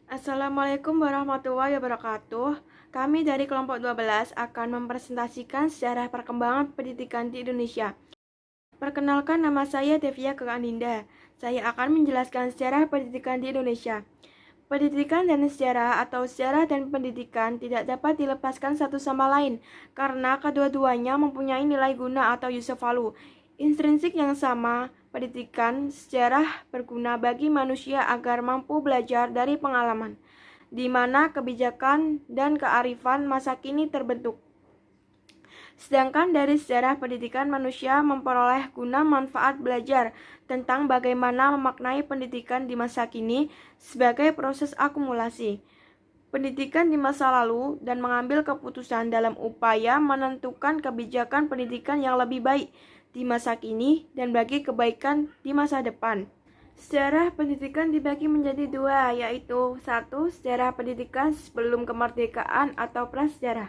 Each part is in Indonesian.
Assalamualaikum warahmatullahi wabarakatuh. Kami dari kelompok 12 akan mempresentasikan sejarah perkembangan pendidikan di Indonesia. Perkenalkan, nama saya Devia Kekandinda. Saya akan menjelaskan sejarah pendidikan di Indonesia. Pendidikan dan sejarah atau sejarah dan pendidikan tidak dapat dilepaskan satu sama lain karena kedua-duanya mempunyai nilai guna atau user value intrinsik yang sama. Pendidikan sejarah berguna bagi manusia agar mampu belajar dari pengalaman, di mana kebijakan dan kearifan masa kini terbentuk. Sedangkan dari sejarah pendidikan, manusia memperoleh guna manfaat belajar tentang bagaimana memaknai pendidikan di masa kini sebagai proses akumulasi pendidikan di masa lalu dan mengambil keputusan dalam upaya menentukan kebijakan pendidikan yang lebih baik di masa kini dan bagi kebaikan di masa depan. Sejarah pendidikan dibagi menjadi dua, yaitu satu, sejarah pendidikan sebelum kemerdekaan atau prasejarah.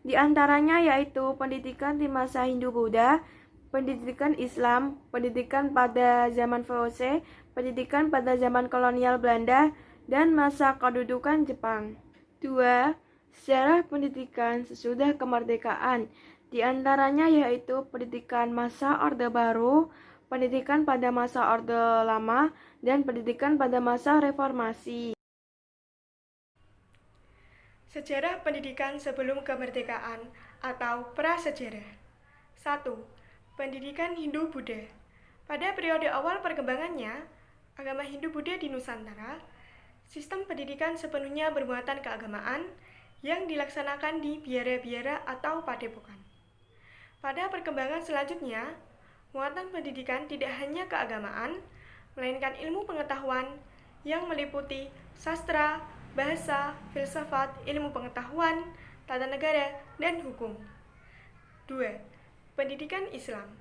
Di antaranya yaitu pendidikan di masa Hindu-Buddha, pendidikan Islam, pendidikan pada zaman VOC, pendidikan pada zaman kolonial Belanda, dan masa kedudukan Jepang. 2. Sejarah pendidikan sesudah kemerdekaan. Di antaranya yaitu pendidikan masa Orde Baru, pendidikan pada masa Orde Lama, dan pendidikan pada masa Reformasi. Sejarah pendidikan sebelum kemerdekaan atau prasejarah. 1. Pendidikan Hindu-Buddha. Pada periode awal perkembangannya, agama Hindu-Buddha di Nusantara, sistem pendidikan sepenuhnya bermuatan keagamaan yang dilaksanakan di biara-biara atau padepokan. Pada perkembangan selanjutnya, muatan pendidikan tidak hanya keagamaan, melainkan ilmu pengetahuan yang meliputi sastra, bahasa, filsafat, ilmu pengetahuan, tata negara, dan hukum. 2. Pendidikan Islam.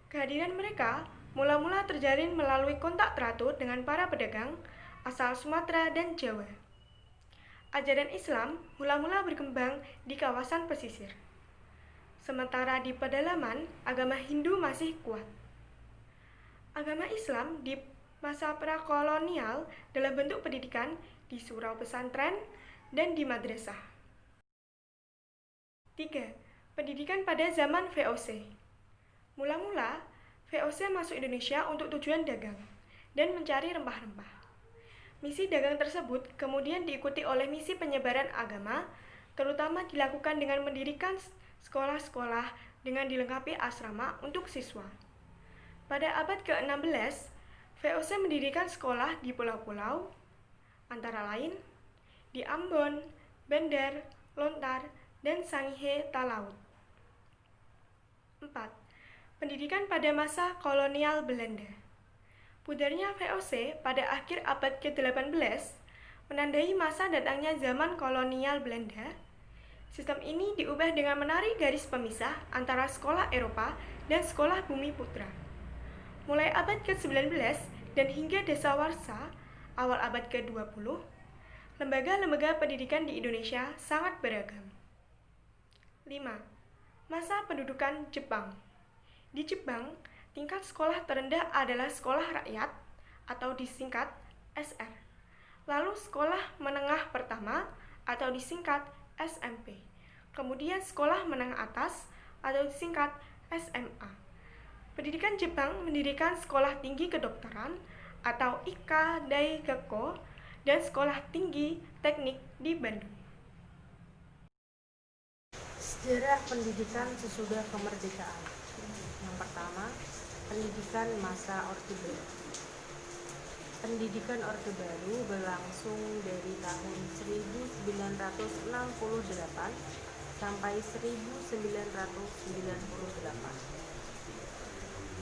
Kehadiran mereka mula-mula terjalin melalui kontak teratur dengan para pedagang asal Sumatera dan Jawa. Ajaran Islam mula-mula berkembang di kawasan pesisir. Sementara di pedalaman, agama Hindu masih kuat. Agama Islam di masa prakolonial dalam bentuk pendidikan di surau pesantren dan di madrasah. 3. Pendidikan pada zaman VOC. Mula-mula, VOC masuk Indonesia untuk tujuan dagang dan mencari rempah-rempah. Misi dagang tersebut kemudian diikuti oleh misi penyebaran agama, terutama dilakukan dengan mendirikan sekolah-sekolah dengan dilengkapi asrama untuk siswa. Pada abad ke-16, VOC mendirikan sekolah di pulau-pulau, antara lain di Ambon, Bandar, Lontar, dan Sangihe Talaut. 4. Pendidikan pada masa kolonial Belanda. Pudarnya VOC pada akhir abad ke-18 menandai masa datangnya zaman kolonial Belanda. Sistem ini diubah dengan menarik garis pemisah antara sekolah Eropa dan sekolah Bumi Putra. Mulai abad ke-19 dan hingga dasawarsa awal abad ke-20, lembaga-lembaga pendidikan di Indonesia sangat beragam. 5. Masa pendudukan Jepang. Di Jepang, tingkat sekolah terendah adalah sekolah rakyat atau disingkat SR. Lalu sekolah menengah pertama atau disingkat SMP. Kemudian sekolah menengah atas atau disingkat SMA. Pendidikan Jepang mendirikan sekolah tinggi kedokteran atau Ika Daigakko dan sekolah tinggi teknik di Bandung. Sejarah pendidikan sesudah kemerdekaan. Yang pertama, pendidikan masa Orde Baru. Pendidikan Orde Baru berlangsung dari tahun 1968 sampai 1998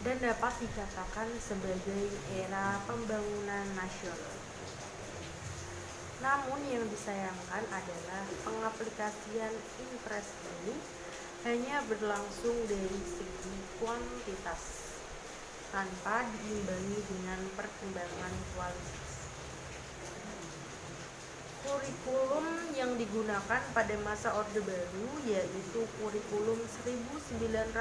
dan dapat dikatakan sebagai era pembangunan nasional. Namun yang disayangkan adalah pengaplikasian impres ini hanya berlangsung dari segi kuantitas tanpa diimbangi dengan perkembangan kualitas. Kurikulum yang digunakan pada masa Orde Baru yaitu kurikulum 1975,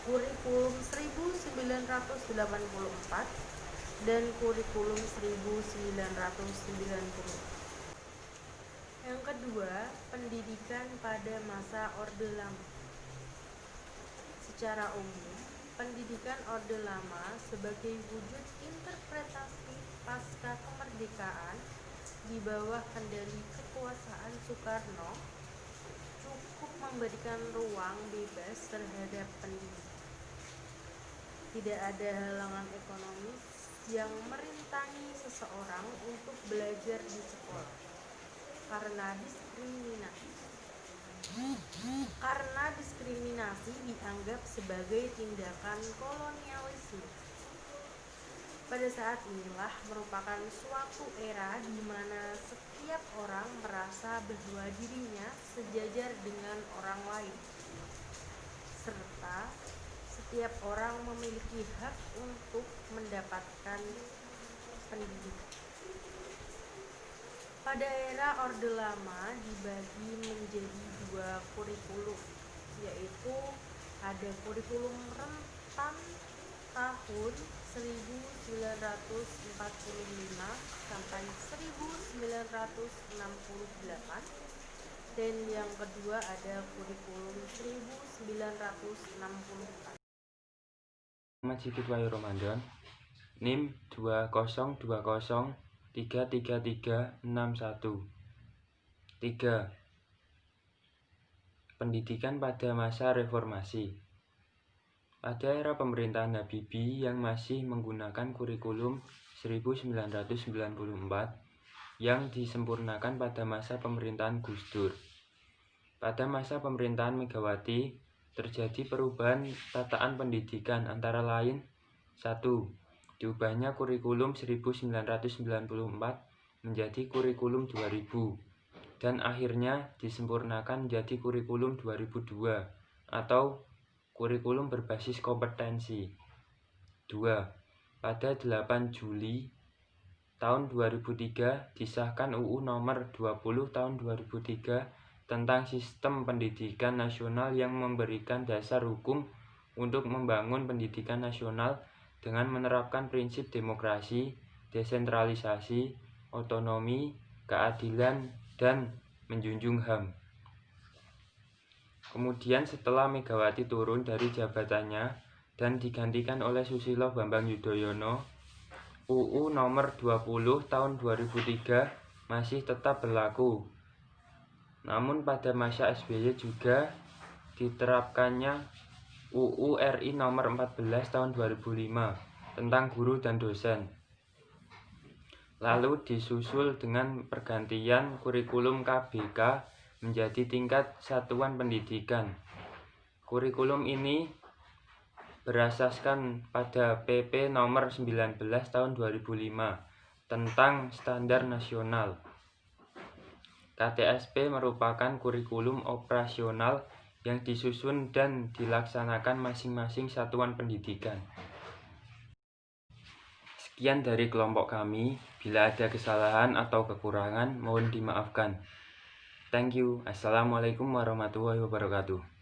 kurikulum 1984, dan kurikulum 1990. Yang kedua, pendidikan pada masa Orde Lama. Secara umum, pendidikan Orde Lama sebagai wujud interpretasi pasca kemerdekaan di bawah kendali kekuasaan Soekarno cukup memberikan ruang bebas terhadap pendidik. Tidak ada halangan ekonomis yang merintangi seseorang untuk belajar di sekolah karena diskriminasi dianggap sebagai tindakan kolonialisme. Pada saat inilah merupakan suatu era di mana setiap orang merasa bahwa dirinya sejajar dengan orang lain, serta setiap orang memiliki hak untuk mendapatkan pendidikan. Pada era Orde Lama dibagi menjadi dua kurikulum, yaitu ada kurikulum rentan tahun 1945 sampai 1968 dan yang kedua ada kurikulum 1964. Muhammad Sigit Wahyu Ramadan, NIM 202033361. 3. Pendidikan pada masa reformasi. Pada era pemerintahan Habibie yang masih menggunakan kurikulum 1994 yang disempurnakan pada masa pemerintahan Gus Dur. Pada masa pemerintahan Megawati terjadi perubahan tataan pendidikan antara lain 1. Diubahnya kurikulum 1994 menjadi kurikulum 2000 dan akhirnya disempurnakan menjadi kurikulum 2002 atau kurikulum berbasis kompetensi. 2. Pada 8 Juli tahun 2003 disahkan UU nomor 20 tahun 2003 tentang sistem pendidikan nasional yang memberikan dasar hukum untuk membangun pendidikan nasional dengan menerapkan prinsip demokrasi, desentralisasi, otonomi, keadilan, dan menjunjung HAM. Kemudian setelah Megawati turun dari jabatannya dan digantikan oleh Susilo Bambang Yudhoyono, UU nomor 20 tahun 2003 masih tetap berlaku. Namun pada masa SBY juga diterapkannya UU RI nomor 14 tahun 2005 tentang guru dan dosen. Lalu disusul dengan pergantian kurikulum KBK menjadi tingkat satuan pendidikan. Kurikulum ini berasaskan pada PP nomor 19 tahun 2005 tentang standar nasional. KTSP merupakan kurikulum operasional yang disusun dan dilaksanakan masing-masing satuan pendidikan. Sekian dari kelompok kami. Bila ada kesalahan atau kekurangan, mohon dimaafkan. Thank you. Assalamualaikum warahmatullahi wabarakatuh.